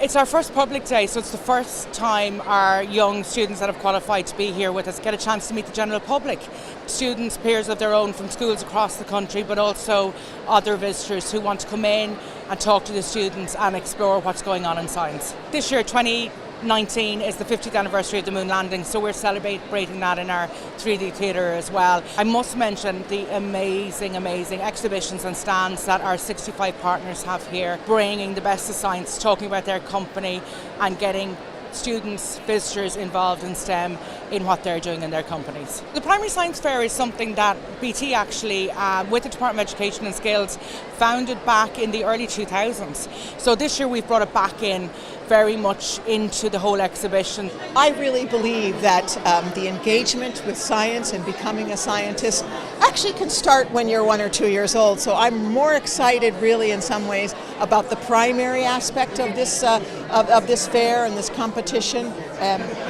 It's our first public day, so it's the first time our young students that have qualified to be here with us get a chance to meet the general public. Students, peers of their own from schools across the country, but also other visitors who want to come in and talk to the students and explore what's going on in science. This year, 2019, is the 50th anniversary of the moon landing, so we're celebrating that in our 3D theatre as well. I must mention the amazing exhibitions and stands that our 65 partners have here, bringing the best of science, talking about their company and getting students, visitors involved in STEM in what they're doing in their companies. The Primary Science Fair is something that BT actually, with the Department of Education and Skills, founded back in the early 2000s. So this year we've brought it back in very much into the whole exhibition. I really believe that the engagement with science and becoming a scientist actually can start when you're 1 or 2 years old. So I'm more excited really in some ways about the primary aspect of this fair and this competition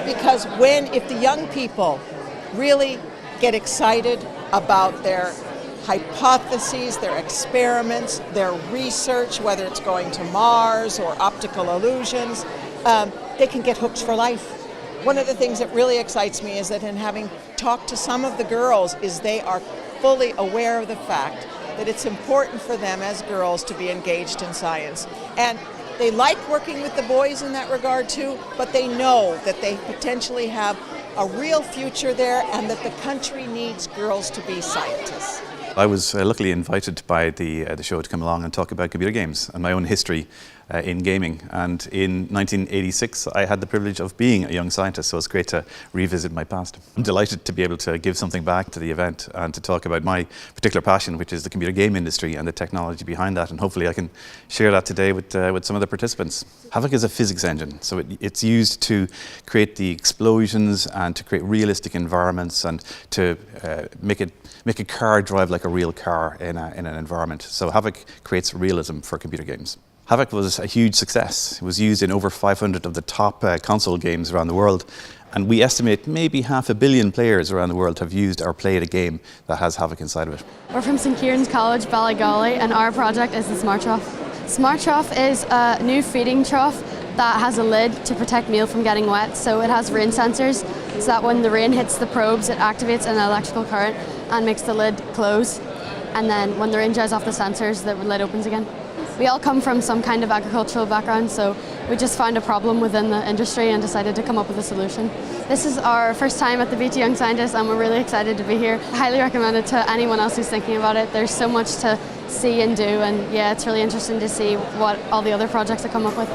because if the young people really get excited about their hypotheses, their experiments, their research, whether it's going to Mars or optical illusions, they can get hooked for life. One of the things that really excites me is that in having talked to some of the girls is they are fully aware of the fact that it's important for them as girls to be engaged in science. And they like working with the boys in that regard too, but they know that they potentially have a real future there and that the country needs girls to be scientists. I was luckily invited by the show to come along and talk about computer games and my own history in gaming. And in 1986, I had the privilege of being a young scientist, so it's great to revisit my past. I'm delighted to be able to give something back to the event and to talk about my particular passion, which is the computer game industry and the technology behind that. And hopefully I can share that today with some of the participants. Havok is a physics engine, so it's used to create the explosions and to create realistic environments and to make a car drive like a real car in an environment. So Havok creates realism for computer games. Havok was a huge success. It was used in over 500 of the top console games around the world, and we estimate maybe 500 million players around the world have used or played a game that has Havok inside of it. We're from St Kieran's College, Ballygolly, and our project is the Smart Trough. Smart Trough is a new feeding trough that has a lid to protect meal from getting wet, so it has rain sensors, so that when the rain hits the probes it activates an electrical current and makes the lid close, and then when the rain dries off the sensors the lid opens again. We all come from some kind of agricultural background, so we just found a problem within the industry and decided to come up with a solution. This is our first time at the BT Young Scientist and we're really excited to be here. I highly recommend it to anyone else who's thinking about it. There's so much to see and do, and yeah, it's really interesting to see what all the other projects have come up with.